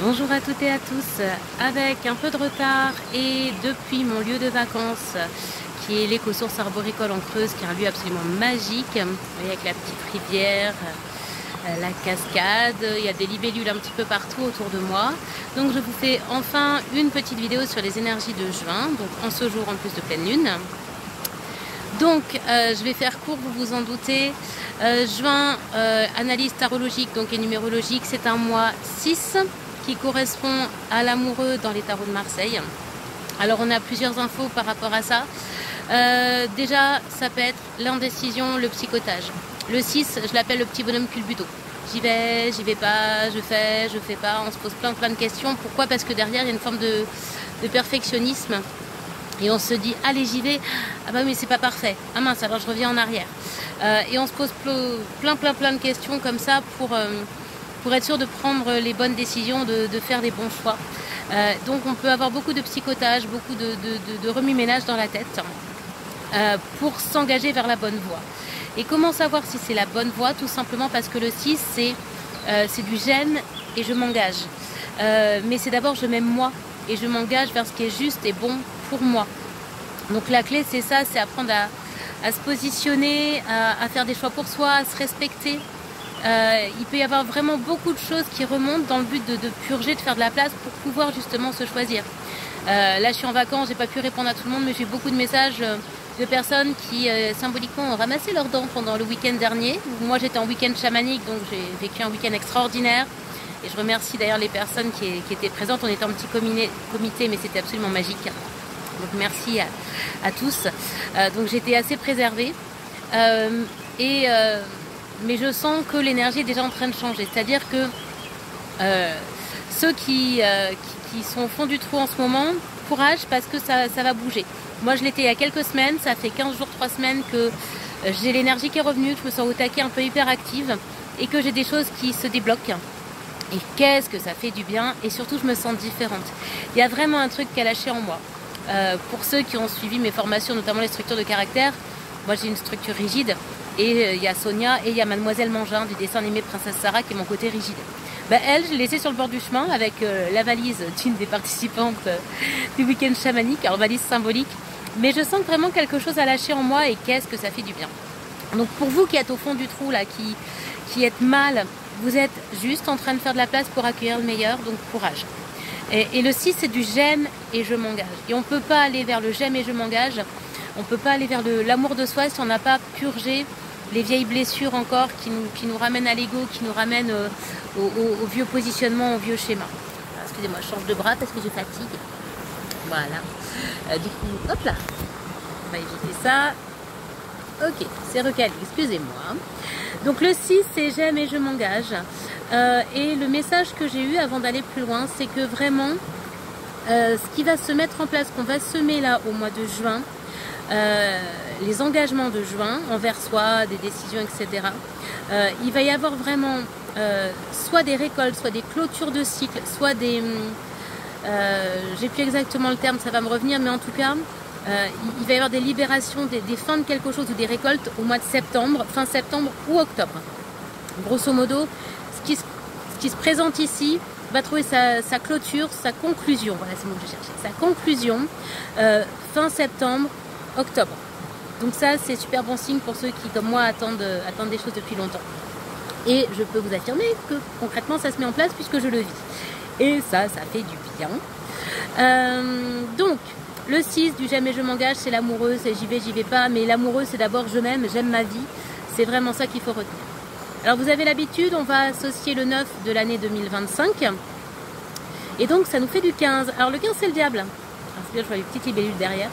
Bonjour à toutes et à tous, avec un peu de retard et depuis mon lieu de vacances qui est l'éco-source arboricole en Creuse, qui est un lieu absolument magique. Vous voyez, avec la petite rivière, la cascade, il y a des libellules un petit peu partout autour de moi. Donc je vous fais enfin une petite vidéo sur les énergies de juin, donc en ce jour en plus de pleine lune. Donc je vais faire court, vous vous en doutez. Juin, analyse tarologique donc et numérologique, c'est un mois 6 qui correspond à l'amoureux dans les tarots de Marseille. Alors on a plusieurs infos par rapport à ça. Déjà, ça peut être l'indécision, le psychotage. Le 6, je l'appelle le petit bonhomme culbuto. J'y vais pas, je fais pas, on se pose plein de questions. Pourquoi? Parce que derrière, il y a une forme de perfectionnisme. Et on se dit, allez, j'y vais. Ah bah mais c'est pas parfait. Ah mince, alors je reviens en arrière. Et on se pose plein de questions comme ça pour être sûr de prendre les bonnes décisions, de faire des bons choix. Donc on peut avoir beaucoup de psychotage, beaucoup de remue-ménage dans la tête pour s'engager vers la bonne voie. Et comment savoir si c'est la bonne voie? Tout simplement parce que le 6, c'est du j'aime et je m'engage. Mais c'est d'abord je m'aime moi et je m'engage vers ce qui est juste et bon pour moi. Donc la clé c'est ça, c'est apprendre à se positionner, à faire des choix pour soi, à se respecter. Il peut y avoir vraiment beaucoup de choses qui remontent dans le but de purger, de faire de la place pour pouvoir justement se choisir. Là je suis en vacances, j'ai pas pu répondre à tout le monde, mais j'ai beaucoup de messages de personnes qui symboliquement ont ramassé leurs dents pendant le week-end dernier. Moi j'étais en week-end chamanique, donc j'ai vécu un week-end extraordinaire. Et je remercie d'ailleurs les personnes qui étaient présentes. On était en petit comité, mais c'était absolument magique. Donc merci à tous. Donc j'étais assez préservée. Mais je sens que l'énergie est déjà en train de changer. C'est-à-dire que ceux qui sont au fond du trou en ce moment, courage parce que ça va bouger. Moi je l'étais il y a quelques semaines, ça fait 15 jours, 3 semaines que j'ai l'énergie qui est revenue, que je me sens au taquet, un peu hyperactive et que j'ai des choses qui se débloquent. Et qu'est-ce que ça fait du bien, et surtout je me sens différente. Il y a vraiment un truc qui a lâché en moi. Pour ceux qui ont suivi mes formations, notamment les structures de caractère, moi j'ai une structure rigide. Et il y a Sonia et il y a Mademoiselle Mangin du dessin animé Princesse Sarah qui est mon côté rigide. Elle, je l'ai laissée sur le bord du chemin avec la valise d'une des participantes du week-end chamanique, alors valise symbolique. Mais je sens vraiment quelque chose à lâcher en moi et qu'est-ce que ça fait du bien. Donc pour vous qui êtes au fond du trou, là, qui êtes mal, vous êtes juste en train de faire de la place pour accueillir le meilleur, donc courage. Et le 6, c'est du j'aime et je m'engage. Et on ne peut pas aller vers le j'aime et je m'engage. On ne peut pas aller vers l'amour de soi si on n'a pas purgé les vieilles blessures encore qui nous ramènent à l'ego, qui nous ramènent au vieux positionnement, au vieux schéma. Excusez-moi, je change de bras parce que je fatigue. Voilà. Du coup, hop là. On va éviter ça. Ok, c'est recalé, excusez-moi. Donc le 6, c'est j'aime et je m'engage. Et le message que j'ai eu avant d'aller plus loin, c'est que vraiment, ce qui va se mettre en place, qu'on va semer là au mois de juin, les engagements de juin envers soi, des décisions, etc. Il va y avoir vraiment soit des récoltes, soit des clôtures de cycle, soit des... j'ai plus exactement le terme, ça va me revenir, mais en tout cas, il va y avoir des libérations, des fins de quelque chose ou des récoltes au mois de septembre, fin septembre ou octobre. Grosso modo, ce qui se présente ici va trouver sa clôture, sa conclusion. Voilà, c'est le mot que je cherchais. Sa conclusion, fin septembre, octobre. Donc ça, c'est super bon signe pour ceux qui, comme moi, attendent des choses depuis longtemps. Et je peux vous affirmer que concrètement, ça se met en place puisque je le vis. Et ça fait du bien. Donc, le 6 du j'aime et je m'engage, c'est l'amoureux, c'est j'y vais pas. Mais l'amoureux, c'est d'abord je m'aime, j'aime ma vie. C'est vraiment ça qu'il faut retenir. Alors vous avez l'habitude, on va associer le 9 de l'année 2025. Et donc, ça nous fait du 15. Alors le 15, c'est le diable. Alors, c'est bien, je vois les petites libellules derrière.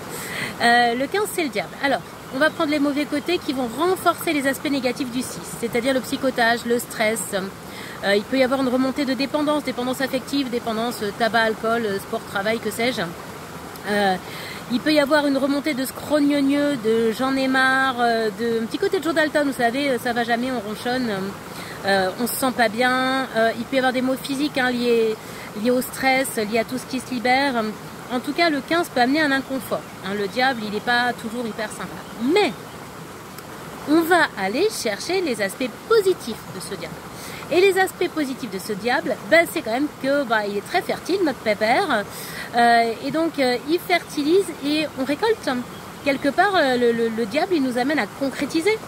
Le 15, c'est le diable. Alors, on va prendre les mauvais côtés qui vont renforcer les aspects négatifs du 6, c'est-à-dire le psychotage, le stress. Il peut y avoir une remontée de dépendance affective, dépendance tabac, alcool, sport, travail, que sais-je. Il peut y avoir une remontée de scrogneux, de j'en ai marre, de un petit côté de Joe Dalton, vous savez, ça va jamais, on ronchonne, on se sent pas bien. Il peut y avoir des maux physiques liés au stress, liés à tout ce qui se libère. En tout cas, le 15 peut amener un inconfort. Le diable, il n'est pas toujours hyper sympa. Mais, on va aller chercher les aspects positifs de ce diable. Et les aspects positifs de ce diable, ben, c'est quand même que il est très fertile, notre pépère, et donc il fertilise et on récolte. Quelque part, le diable, il nous amène à concrétiser.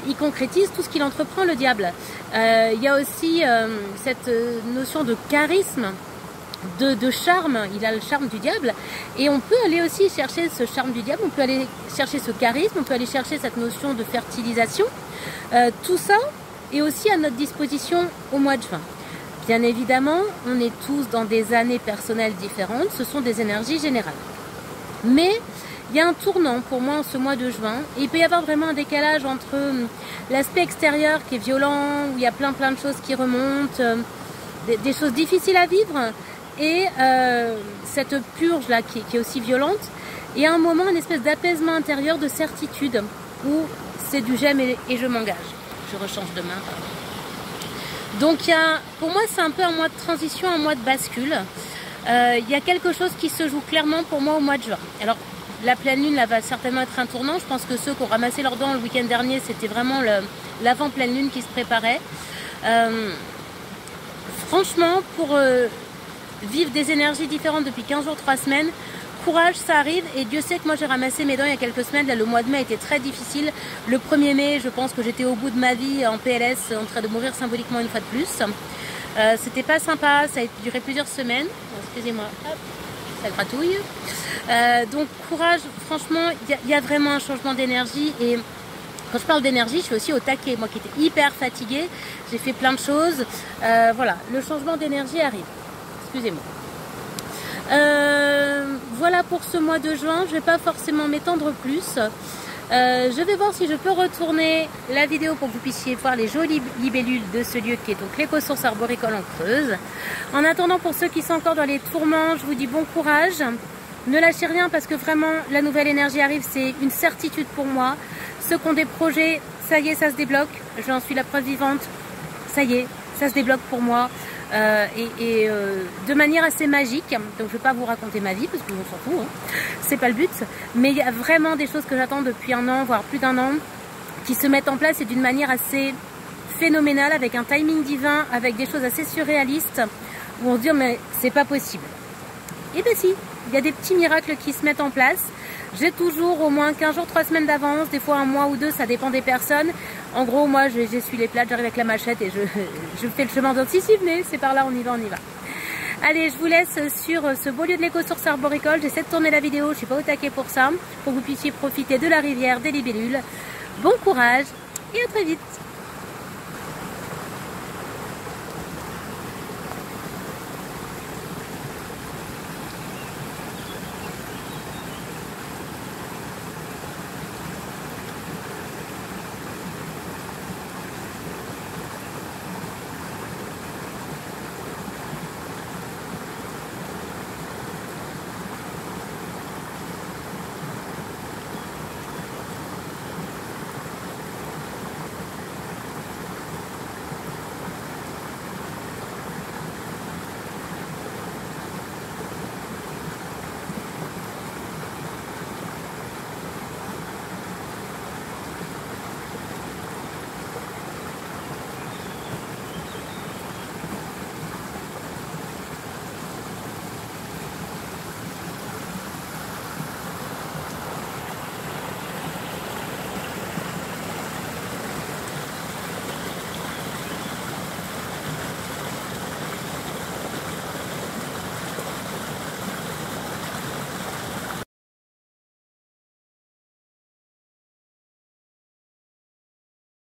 Il concrétise tout ce qu'il entreprend, le diable. Il y a aussi cette notion de charisme, de charme. Il a le charme du diable. Et on peut aller aussi chercher ce charme du diable, on peut aller chercher ce charisme, on peut aller chercher cette notion de fertilisation. Tout ça est aussi à notre disposition au mois de juin. Bien évidemment, on est tous dans des années personnelles différentes, ce sont des énergies générales. Mais il y a un tournant pour moi en ce mois de juin, et il peut y avoir vraiment un décalage entre l'aspect extérieur qui est violent, où il y a plein de choses qui remontent, des choses difficiles à vivre, et cette purge là qui est aussi violente, et à un moment une espèce d'apaisement intérieur, de certitude, où c'est du j'aime et je m'engage. Je rechange de main. Donc pour moi c'est un peu un mois de transition, un mois de bascule. Il y a quelque chose qui se joue clairement pour moi au mois de juin. Alors la pleine lune là va certainement être un tournant. Je pense que ceux qui ont ramassé leurs dents le week-end dernier, c'était vraiment l'avant pleine lune qui se préparait. Franchement, pour vivre des énergies différentes depuis 15 jours, 3 semaines, courage, ça arrive. Et Dieu sait que moi j'ai ramassé mes dents il y a quelques semaines. Là, le mois de mai a été très difficile. Le 1er mai, je pense que j'étais au bout de ma vie en PLS, en train de mourir symboliquement une fois de plus. C'était pas sympa, ça a duré plusieurs semaines. Excusez-moi, hop, ça gratouille. Donc courage, franchement, il y a vraiment un changement d'énergie. Et quand je parle d'énergie, je suis aussi au taquet. Moi qui étais hyper fatiguée, j'ai fait plein de choses. Voilà, le changement d'énergie arrive. Excusez-moi. Voilà pour ce mois de juin, je ne vais pas forcément m'étendre plus. Je vais voir si je peux retourner la vidéo pour que vous puissiez voir les jolies libellules de ce lieu qui est donc l'éco-source arboricole en Creuse. En attendant, pour ceux qui sont encore dans les tourments, je vous dis bon courage. Ne lâchez rien parce que vraiment la nouvelle énergie arrive, c'est une certitude pour moi. Ceux qui ont des projets, ça y est, ça se débloque. J'en suis la preuve vivante. Ça y est, ça se débloque pour moi. De manière assez magique, donc je ne vais pas vous raconter ma vie parce que on s'en fout, hein. C'est pas le but, mais il y a vraiment des choses que j'attends depuis un an, voire plus d'un an, qui se mettent en place et d'une manière assez phénoménale, avec un timing divin, avec des choses assez surréalistes, où on se dit mais c'est pas possible. Et bien si, il y a des petits miracles qui se mettent en place. J'ai toujours au moins 15 jours, 3 semaines d'avance, des fois un mois ou deux, ça dépend des personnes. En gros, moi, j'essuie les plates, j'arrive avec la machette et je fais le chemin. Donc, si venez, c'est par là, on y va. Allez, je vous laisse sur ce beau lieu de l'éco-source arboricole. J'essaie de tourner la vidéo, je suis pas au taquet pour ça, pour que vous puissiez profiter de la rivière, des libellules. Bon courage et à très vite.